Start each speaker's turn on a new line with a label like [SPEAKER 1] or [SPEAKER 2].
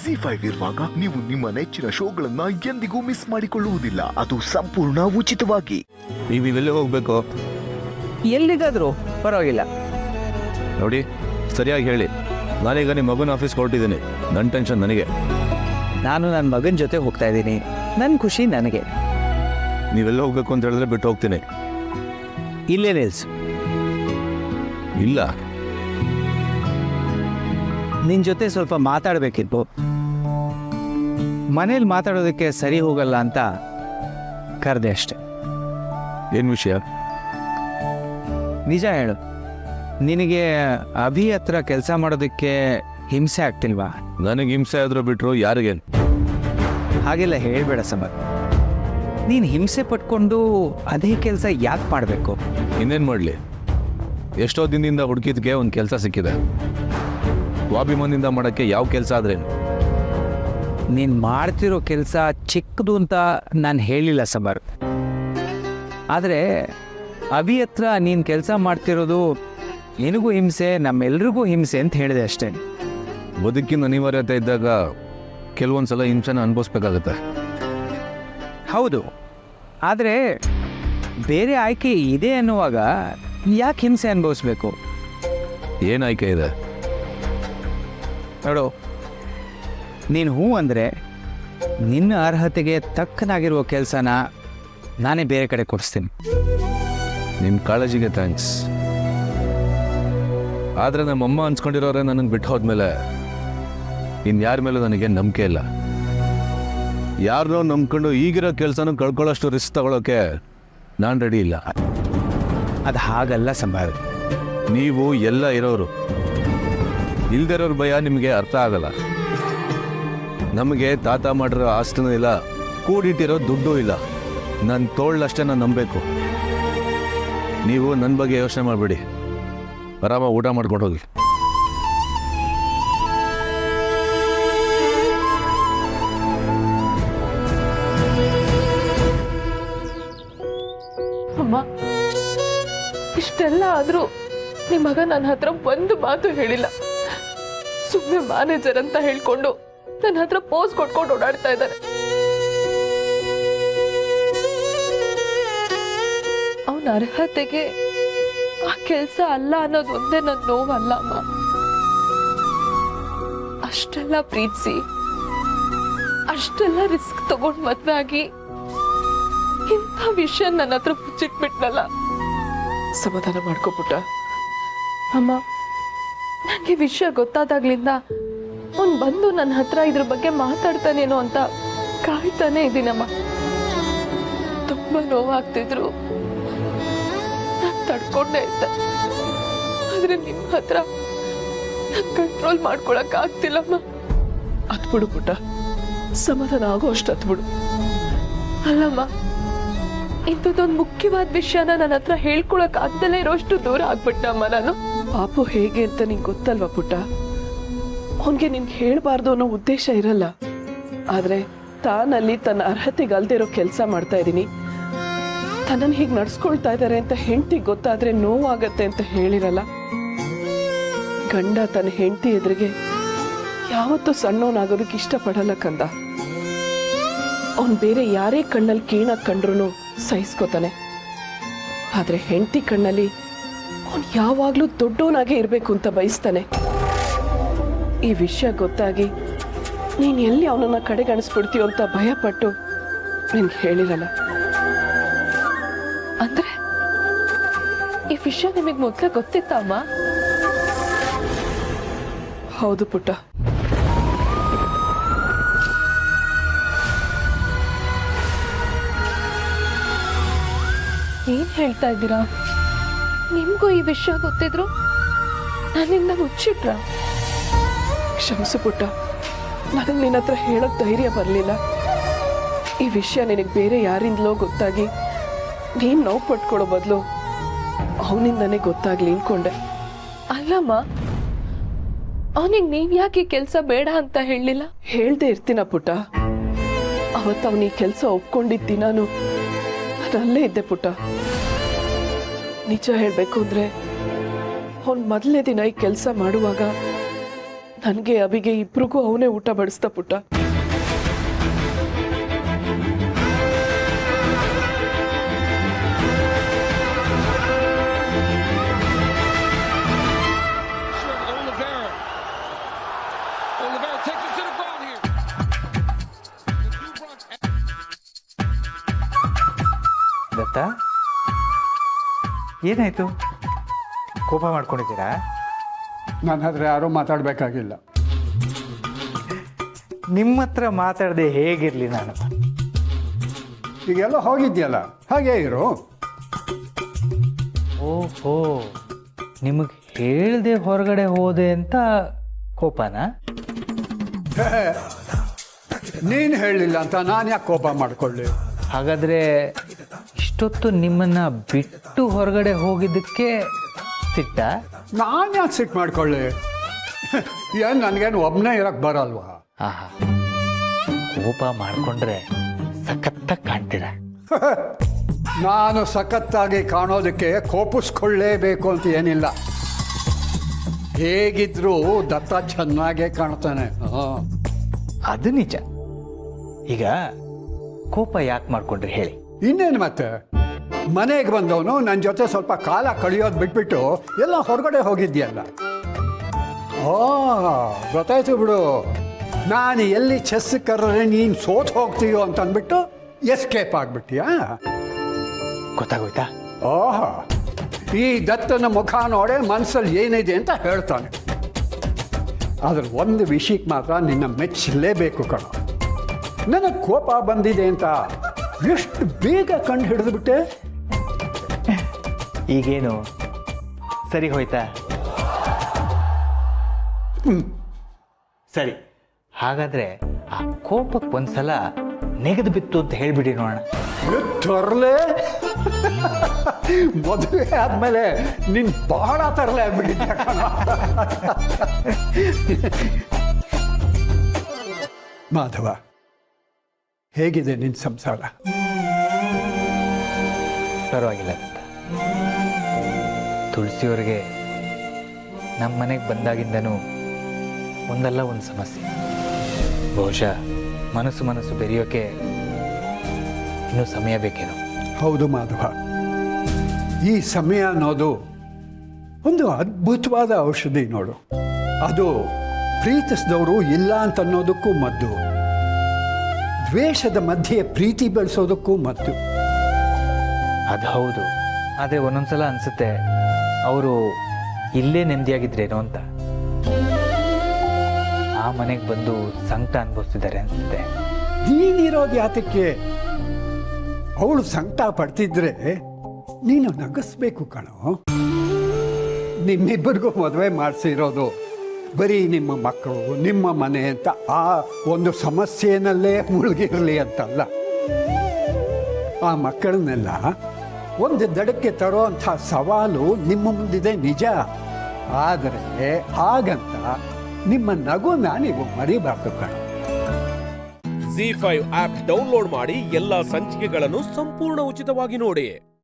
[SPEAKER 1] ಜಿ5 ಇರುವಾಗ ನೀವು ನಿಮ್ಮ ನೆಚ್ಚಿನ ಶೋಗಳನ್ನ ಎಂದಿಗೂ ಮಿಸ್ ಮಾಡಿಕೊಳ್ಳುವುದಿಲ್ಲ. ಅದು ಸಂಪೂರ್ಣ ಉಚಿತವಾಗಿ.
[SPEAKER 2] ನೀವೆಲ್ಲಿ ಹೋಗ್ಬೇಕು?
[SPEAKER 3] ಎಲ್ಲಿಗಾದರೂ ಪರವಾಗಿಲ್ಲ.
[SPEAKER 2] ನೋಡಿ, ಸರಿಯಾಗಿ ಹೇಳಿ. ನಾನೀಗ ನಿಮ್ಮ ಮಗನ ಆಫೀಸ್ಗೆ ಹೊರಟಿದ್ದೀನಿ. ನನ್ನ ಟೆನ್ಷನ್ ನನಗೆ.
[SPEAKER 3] ನಾನು ನನ್ನ ಮಗನ ಜೊತೆ ಹೋಗ್ತಾ ಇದ್ದೀನಿ. ನನ್ನ ಖುಷಿ ನನಗೆ.
[SPEAKER 2] ನೀವೆಲ್ಲ ಹೋಗ್ಬೇಕು ಅಂತ ಹೇಳಿದ್ರೆ ಬಿಟ್ಟು ಹೋಗ್ತೀನಿ.
[SPEAKER 3] ಇಲ್ಲೇ ನಿಲ್ಸು.
[SPEAKER 2] ಇಲ್ಲ,
[SPEAKER 3] ನಿನ್ನ ಜೊತೆ ಸ್ವಲ್ಪ ಮಾತಾಡಬೇಕಿತ್ತು. ಮನೇಲಿ ಮಾತಾಡೋದಕ್ಕೆ ಸರಿ ಹೋಗಲ್ಲ ಅಂತ ಕರೆದೆ ಅಷ್ಟೆ.
[SPEAKER 2] ಏನು ವಿಷಯ?
[SPEAKER 3] ನಿಜ ಹೇಳು, ನಿನಗೆ ಅಭಿ ಹತ್ರ ಕೆಲಸ ಮಾಡೋದಕ್ಕೆ ಹಿಂಸೆ ಆಗ್ತಿಲ್ವಾ?
[SPEAKER 2] ನನಗೆ ಹಿಂಸೆ ಆದರೂ ಬಿಟ್ಟರು ಯಾರಿಗೇನು?
[SPEAKER 3] ಹಾಗೆಲ್ಲ ಹೇಳಬೇಡ ಸಮರ್. ನೀನು ಹಿಂಸೆ ಪಟ್ಕೊಂಡು ಅದೇ ಕೆಲಸ ಯಾಕೆ ಮಾಡಬೇಕು?
[SPEAKER 2] ಇನ್ನೇನು ಮಾಡಲಿ? ಎಷ್ಟೋ ದಿನದಿಂದ ಹುಡುಕಿದ್ಗೆ ಒಂದು ಕೆಲಸ ಸಿಕ್ಕಿದೆ. ಸ್ವಾಭಿಮಾನದಿಂದ ಮಾಡೋಕ್ಕೆ ಯಾವ ಕೆಲಸ ಆದ್ರೇನು?
[SPEAKER 3] ನೀನು ಮಾಡ್ತಿರೋ ಕೆಲಸ ಚಿಕ್ಕದು ಅಂತ ನಾನು ಹೇಳಿಲ್ಲ ಸಮರ್. ಆದರೆ ಅಭಿ ಹತ್ರ ನೀನು ಕೆಲಸ ಮಾಡ್ತಿರೋದು ನಿನಗೂ ಹಿಂಸೆ, ನಮ್ಮೆಲ್ರಿಗೂ ಹಿಂಸೆ ಅಂತ ಹೇಳಿದೆ ಅಷ್ಟೇ.
[SPEAKER 2] ಬದುಕಿನ ಅನಿವಾರ್ಯತೆ ಇದ್ದಾಗ ಕೆಲವೊಂದು ಸಲ ಹಿಂಸೆನ ಅನುಭವಿಸ್ಬೇಕಾಗತ್ತೆ.
[SPEAKER 3] ಹೌದು, ಆದರೆ ಬೇರೆ ಆಯ್ಕೆ ಇದೆ ಅನ್ನುವಾಗ ಯಾಕೆ ಹಿಂಸೆ ಅನುಭವಿಸ್ಬೇಕು?
[SPEAKER 2] ಏನು ಆಯ್ಕೆ ಇದೆ?
[SPEAKER 3] ನೋಡು, ನೀನು ಹ್ಞೂ ಅಂದರೆ ನಿನ್ನ ಅರ್ಹತೆಗೆ ತಕ್ಕನಾಗಿರುವ ಕೆಲಸನ ನಾನೇ ಬೇರೆ ಕಡೆ ಕೊಡಿಸ್ತೀನಿ.
[SPEAKER 2] ನಿಮ್ಮ ಕಾಳಜಿಗೆ ಥ್ಯಾಂಕ್ಸ್. ಆದರೆ ನಮ್ಮಮ್ಮ ಅನ್ಸ್ಕೊಂಡಿರೋರೆ ನನಗೆ ಬಿಟ್ಟು ಹೋದ್ಮೇಲೆ ಇನ್ಯಾರ ಮೇಲೂ ನನಗೆ ನಂಬಿಕೆ ಇಲ್ಲ. ಯಾರನ್ನೋ ನಂಬ್ಕೊಂಡು ಈಗಿರೋ ಕೆಲಸನೂ ಕಳ್ಕೊಳ್ಳೋಷ್ಟು ರಿಸ್ಕ್ ತಗೊಳ್ಳೋಕೆ ನಾನು ರೆಡಿ ಇಲ್ಲ.
[SPEAKER 3] ಅದು ಹಾಗಲ್ಲ ಸಂಭಾವ.
[SPEAKER 2] ನೀವು ಎಲ್ಲ ಇರೋರು, ಇಲ್ದಿರೋರ ಭಯ ನಿಮಗೆ ಅರ್ಥ ಆಗಲ್ಲ. ನಮಗೆ ತಾತ ಮಾಡಿರೋ ಆಸ್ತಿನೂ ಇಲ್ಲ, ಕೂಡಿಟ್ಟಿರೋ ದುಡ್ಡು ಇಲ್ಲ. ನನ್ನ ತೋಳಷ್ಟೇ ನಾನು ನಂಬಬೇಕು. ನೀವು ನನ್ನ ಬಗ್ಗೆ ಯೋಚನೆ ಮಾಡಬೇಡಿ. ಆರಾಮಾಗಿ ಊಟ ಮಾಡ್ಕೊಂಡು ಹೋಗಿ.
[SPEAKER 4] ಅಮ್ಮ, ಇಷ್ಟೆಲ್ಲ ಆದ್ರೂ ನಿಮ್ಮ ಮಗ ನನ್ನ ಹತ್ರ ಒಂದು ಮಾತು ಹೇಳಿಲ್ಲ. ಸುಮ್ಮನೆ ಮ್ಯಾನೇಜರ್ ಅಂತ ಹೇಳ್ಕೊಂಡು ನನ್ನ ಹತ್ರ ಪೋಸ್ ಕೊಟ್ಕೊಂಡು ಓಡಾಡ್ತಾ ಇದ್ದಾನೆ. ಅವನ ಅರ್ಹತೆಗೆ ಆ ಕೆಲಸ ಅಲ್ಲ ಅನ್ನೋದು ಒಂದೇ ನನ್ನ ನೋವಲ್ಲ ಅಮ್ಮ. ಅಷ್ಟೆಲ್ಲ ಪ್ರೀತಿಸಿ, ಅಷ್ಟೆಲ್ಲ ರಿಸ್ಕ್ ತಗೊಂಡು ಮದ್ವೆ ಆಗಿ ಇಂಥ ವಿಷಯ ನನ್ನ ಹತ್ರ ಮುಚ್ಚಿಟ್ಬಿಟ್ನಲ್ಲ. ಸಮಾಧಾನ ಮಾಡ್ಕೊಬಿಟ್ಟ ಅಮ್ಮ. ನನಗೆ ವಿಷಯ ಗೊತ್ತಾದಾಗ್ಲಿಂದ ಅವ್ನು ಬಂದು ನನ್ನ ಹತ್ರ ಇದ್ರ ಬಗ್ಗೆ ಮಾತಾಡ್ತಾನೇನೋ ಅಂತ ಕಾಯ್ತಾನೆ ಇದ್ದೀನಮ್ಮ. ತುಂಬಾ ನೋವಾಗ್ತಿದ್ರು, ನಾನು ತಡ್ಕೊಂಡೇ ಇದ್ದೆ. ಆದ್ರೆ ನಿಮ್ಮ ಹತ್ರ ನಾನು ಕಂಟ್ರೋಲ್ ಮಾಡ್ಕೊಳಕ್ ಆಗ್ತಿಲ್ಲಮ್ಮ. ಅತ್ಬಿಡು ಪುಟ್ಟ, ಸಮಾಧಾನ ಆಗೋ ಅಷ್ಟು ಅತ್ಬಿಡು. ಅಲ್ಲಮ್ಮ, ಇಂಥದ್ದೊಂದು ಮುಖ್ಯವಾದ ವಿಷಯನ ನನ್ನ ಹತ್ರ ಹೇಳ್ಕೊಳಕ್ ಆಗ್ದಲೇ ಇರೋಷ್ಟು ದೂರ ಆಗ್ಬಿಟ್ಟಮ್ಮ ನಾನು. ಪಾಪು ಹೇಗೆ ಅಂತ ನಿಂಗೆ ಗೊತ್ತಲ್ವಾ ಪುಟ್ಟ. ಅವನ್ಗೆ ನಿನ್ಗೆ ಹೇಳ್ಬಾರ್ದು ಅನ್ನೋ ಉದ್ದೇಶ ಇರಲ್ಲ. ಆದ್ರೆ ತಾನಲ್ಲಿ ತನ್ನ ಅರ್ಹತೆಗೆ ಅಲ್ದಿರೋ ಕೆಲಸ ಮಾಡ್ತಾ ಇದ್ದೀನಿ, ತನ್ನನ್ನು ಹೀಗೆ ನಡ್ಸ್ಕೊಳ್ತಾ ಇದ್ದಾರೆ ಅಂತ ಹೆಂಡತಿಗೆ ಗೊತ್ತಾದ್ರೆ ನೋವಾಗತ್ತೆ ಅಂತ ಹೇಳಿರಲ್ಲ. ಗಂಡ ತನ್ನ ಹೆಂಡತಿ ಎದುರಿಗೆ ಯಾವತ್ತೂ ಸಣ್ಣವನಾಗೋದಕ್ಕೆ ಇಷ್ಟಪಡಲ್ಲ ಕಂದ. ಅವನ್ ಬೇರೆ ಯಾರೇ ಕಣ್ಣಲ್ಲಿ ಕೀಣಾಗಿ ಕಂಡ್ರು ಸಹಿಸ್ಕೋತಾನೆ. ಆದ್ರೆ ಹೆಂಡತಿ ಕಣ್ಣಲ್ಲಿ ಅವನು ಯಾವಾಗ್ಲೂ ದೊಡ್ಡವನಾಗೇ ಇರ್ಬೇಕು ಅಂತ ಬಯಸ್ತಾನೆ. ಈ ವಿಷಯ ಗೊತ್ತಾಗಿ ನೀನ್ ಎಲ್ಲಿ ಅವನನ್ನ ಕಡೆಗಣಿಸ್ಬಿಡ್ತೀಯೋ ಅಂತ ಭಯಪಟ್ಟು ನಿನ್ಗೆ ಹೇಳಿರಲ್ಲ. ಅಂದ್ರೆ ಈ ವಿಷಯ ನಿಮಗೆ ಮೊದಲೇ ಗೊತ್ತಿತ್ತ ಅಮ್ಮ? ಹೌದು ಪುಟ್ಟ. ಏನ್ ಹೇಳ್ತಾ ಇದ್ದೀರಾ? ನಿಮ್ಗೂ ಈ ವಿಷಯ ಗೊತ್ತಿದ್ರು ನನ್ನಿಂದ ಮುಚ್ಚಿಟ್ರ? ಕ್ಷಮಿಸು ಪುಟ್ಟ, ನನಗೆ ನಿನ್ನ ಹತ್ರ ಹೇಳೋಕ್ ಧೈರ್ಯ ಬರಲಿಲ್ಲ. ಈ ವಿಷಯ ನಿನಗೆ ಬೇರೆ ಯಾರಿಂದಲೋ ಗೊತ್ತಾಗಿ ನೀನು ನೋವು ಪಟ್ಕೊಳ್ಳೋ ಬದಲು ಅವನಿಂದನೇ ಗೊತ್ತಾಗ್ಲಿ ಅನ್ಕೊಂಡೆ. ಅಲ್ಲಮ್ಮ, ಅವನಿಗೆ ನೀವ್ ಯಾಕೆ ಕೆಲಸ ಬೇಡ ಅಂತ ಹೇಳಲಿಲ್ಲ? ಹೇಳ್ದೆ ಇರ್ತೀನ ಪುಟ್ಟ. ಅವತ್ತು ಅವನ ಈ ಕೆಲಸ ಒಪ್ಕೊಂಡಿದ್ದ ದಿನಾನು ಅದಲ್ಲೇ ಇದ್ದೆ ಪುಟ್ಟ. ನಿಜ ಹೇಳ್ಬೇಕು ಅಂದ್ರೆ ಅವ್ನು ಮೊದಲನೇ ದಿನ ಈ ಕೆಲಸ ಮಾಡುವಾಗ ನನಗೆ ಅಭಿಗೆ ಇಬ್ರಿಗೂ ಅವನೇ ಊಟ ಬಡಿಸ್ದ ಪುಟ್ಟ.
[SPEAKER 5] ದತ್ತ, ಏನಾಯ್ತು? ಕೋಪ ಮಾಡ್ಕೊಂಡಿದ್ದೀರಾ?
[SPEAKER 6] ನನ್ನ ಹತ್ರ ಯಾರೂ ಮಾತಾಡಬೇಕಾಗಿಲ್ಲ.
[SPEAKER 5] ನಿಮ್ಮ ಹತ್ರ ಮಾತಾಡದೆ ಹೇಗಿರಲಿ ನಾನು?
[SPEAKER 6] ಈಗೆಲ್ಲ ಹೋಗಿದ್ಯಲ್ಲ, ಹಾಗೇ ಇರು.
[SPEAKER 5] ಓಹೋ, ನಿಮಗೆ ಹೇಳ್ದೆ ಹೊರಗಡೆ ಹೋದೆ ಅಂತ ಕೋಪನಾ?
[SPEAKER 6] ನೀನು ಹೇಳಲಿಲ್ಲ ಅಂತ ನಾನು ಯಾಕೆ ಕೋಪ ಮಾಡ್ಕೊಳ್ಳಿ?
[SPEAKER 5] ಹಾಗಾದರೆ ಇಷ್ಟೊತ್ತು ನಿಮ್ಮನ್ನು ಬಿಟ್ಟು ಹೊರಗಡೆ ಹೋಗಿದ್ದಕ್ಕೆ ಸಿಟ್ಟ?
[SPEAKER 6] ನಾನು ಯಾಕೆ ಸಿಟ್ಟು ಮಾಡ್ಕೊಳ್ಳಿ? ಏನು ನನಗೇನು ಒಬ್ಬನೇ ಇರೋಕ್ಕೆ ಬರಲ್ವಾ?
[SPEAKER 5] ಆಹಾ, ಕೋಪ ಮಾಡಿಕೊಂಡ್ರೆ ಸಖತ್ತಾಗಿ ಕಾಣ್ತೀರ.
[SPEAKER 6] ನಾನು ಸಖತ್ತಾಗಿ ಕಾಣೋದಕ್ಕೆ ಕೋಪಿಸ್ಕೊಳ್ಳೇಬೇಕು ಅಂತ ಏನಿಲ್ಲ. ಹೇಗಿದ್ರೂ ದತ್ತ ಚೆನ್ನಾಗೇ ಕಾಣ್ತಾನೆ.
[SPEAKER 5] ಅದು ನಿಜ. ಈಗ ಕೋಪ ಯಾಕೆ ಮಾಡ್ಕೊಂಡ್ರಿ ಹೇಳಿ?
[SPEAKER 6] ಇನ್ನೇನು ಮತ್ತೆ, ಮನೆಗೆ ಬಂದವನು ನನ್ನ ಜೊತೆ ಸ್ವಲ್ಪ ಕಾಲ ಕಳೆಯೋದು ಬಿಟ್ಬಿಟ್ಟು ಎಲ್ಲ ಹೊರಗಡೆ ಹೋಗಿದ್ಯಲ್ಲ. ಗೊತ್ತಾಯ್ತು ಬಿಡು. ನಾನು ಎಲ್ಲಿ ಚೆಸ್ ಕರ್ರೆ ನೀನು ಸೋತ್ ಹೋಗ್ತೀಯೋ ಅಂತ ಅಂದ್ಬಿಟ್ಟು ಎಸ್ಕೇಪ್ ಆಗ್ಬಿಟ್ಟಿಯಾ?
[SPEAKER 5] ಗೊತ್ತಾಗೋಯ್ತಾ?
[SPEAKER 6] ಓಹ್, ಈ ದತ್ತನ ಮುಖ ನೋಡೆ ಮನಸ್ಸಲ್ಲಿ ಏನಿದೆ ಅಂತ ಹೇಳ್ತಾನೆ. ಆದ್ರೆ ಒಂದು ವಿಷಯಕ್ಕೆ ಮಾತ್ರ ನಿನ್ನ ಮೆಚ್ಚಲೇಬೇಕು ಕಣ. ನನಗೆ ಕೋಪ ಬಂದಿದೆ ಅಂತ ಎಷ್ಟು ಬೇಗ ಕಂಡು ಹಿಡಿದ್ಬಿಟ್ಟೆ.
[SPEAKER 5] ಈಗೇನು ಸರಿ ಹೋಯ್ತಾ? ಸರಿ, ಹಾಗಾದ್ರೆ ಆ ಕೋಪಕ್ಕೆ ಒಂದ್ಸಲ ನೆಗೆದು ಬಿತ್ತು ಅಂತ ಹೇಳ್ಬಿಡಿ ನೋಡೋಣ.
[SPEAKER 6] ತರಲೆ ಮದುವೆ ಆದ್ಮೇಲೆ ನೀನ್ ಬಹಳ ತರಲೆ ಆಗ್ಬಿಟ್ಟಿದ್ದ. ಮಾಧವ, ಹೇಗಿದೆ ನಿನ್ ಸಂಸಾರ?
[SPEAKER 5] ಪರವಾಗಿಲ್ಲ ಅಂತ. ತುಳಸಿಯವ್ರಿಗೆ ನಮ್ಮ ಮನೆಗೆ ಬಂದಾಗಿಂದನೂ ಒಂದಲ್ಲ ಒಂದು ಸಮಸ್ಯೆ. ಬಹುಶಃ ಮನಸ್ಸು ಬೆರೆಯೋಕೆ ಇನ್ನೂ ಸಮಯ ಬೇಕೇನೋ.
[SPEAKER 6] ಹೌದು ಮಾಧವ, ಈ ಸಮಯ ಅನ್ನೋದು ಒಂದು ಅದ್ಭುತವಾದ ಔಷಧಿ ನೋಡು. ಅದು ಪ್ರೀತಿಸಿದವರು ಇಲ್ಲ ಅಂತ ಅನ್ನೋದಕ್ಕೂ ಮದ್ದು, ದ್ವೇಷದ ಮಧ್ಯೆ ಪ್ರೀತಿ ಬೆಳೆಸೋದಕ್ಕೂ ಮದ್ದು.
[SPEAKER 5] ಅದು ಹೌದು. ಆದರೆ ಒಂದೊಂದ್ಸಲ ಅನಿಸುತ್ತೆ ಅವರು ಇಲ್ಲೇ ನೆಮ್ಮದಿಯಾಗಿದ್ರೇನೋ ಅಂತ. ಆ ಮನೆಗೆ ಬಂದು ಸಂಕಟ ಅನುಭವಿಸ್ತಿದ್ದಾರೆ ಅನಿಸುತ್ತೆ.
[SPEAKER 6] ನೀನಿರೋದು ಯಾತಕ್ಕೆ? ಅವಳು ಸಂಕಟ ಪಡ್ತಿದ್ರೆ ನೀನು ನಗಿಸ್ಬೇಕು ಕಣೋ. ನಿಮ್ಮಿಬ್ಬರಿಗೂ ಮದುವೆ ಮಾಡಿಸಿರೋದು ಬರೀ ನಿಮ್ಮ ಮಕ್ಕಳು, ನಿಮ್ಮ ಮನೆ ಅಂತ ಆ ಒಂದು ಸಮಸ್ಯೆನಲ್ಲೇ ಮುಳುಗಿರಲಿ ಅಂತಲ್ಲ. ಆ ಮಕ್ಕಳನ್ನೆಲ್ಲ ಒಂದು ದಡಕ್ಕೆ ತರೋಂಥ ಸವಾಲು ನಿಮ್ಮ ಮುಂದಿದೆ ನಿಜ. ಆದರೆ ಹಾಗಂತ ನಿಮ್ಮ ನಗುನ ನೀವು ಮರಿಬಾರ್ದು ಕಣ.
[SPEAKER 7] ZEE5 ಆಪ್ ಡೌನ್ಲೋಡ್ ಮಾಡಿ ಎಲ್ಲಾ ಸಂಚಿಕೆಗಳನ್ನು ಸಂಪೂರ್ಣ ಉಚಿತವಾಗಿ ನೋಡಿ.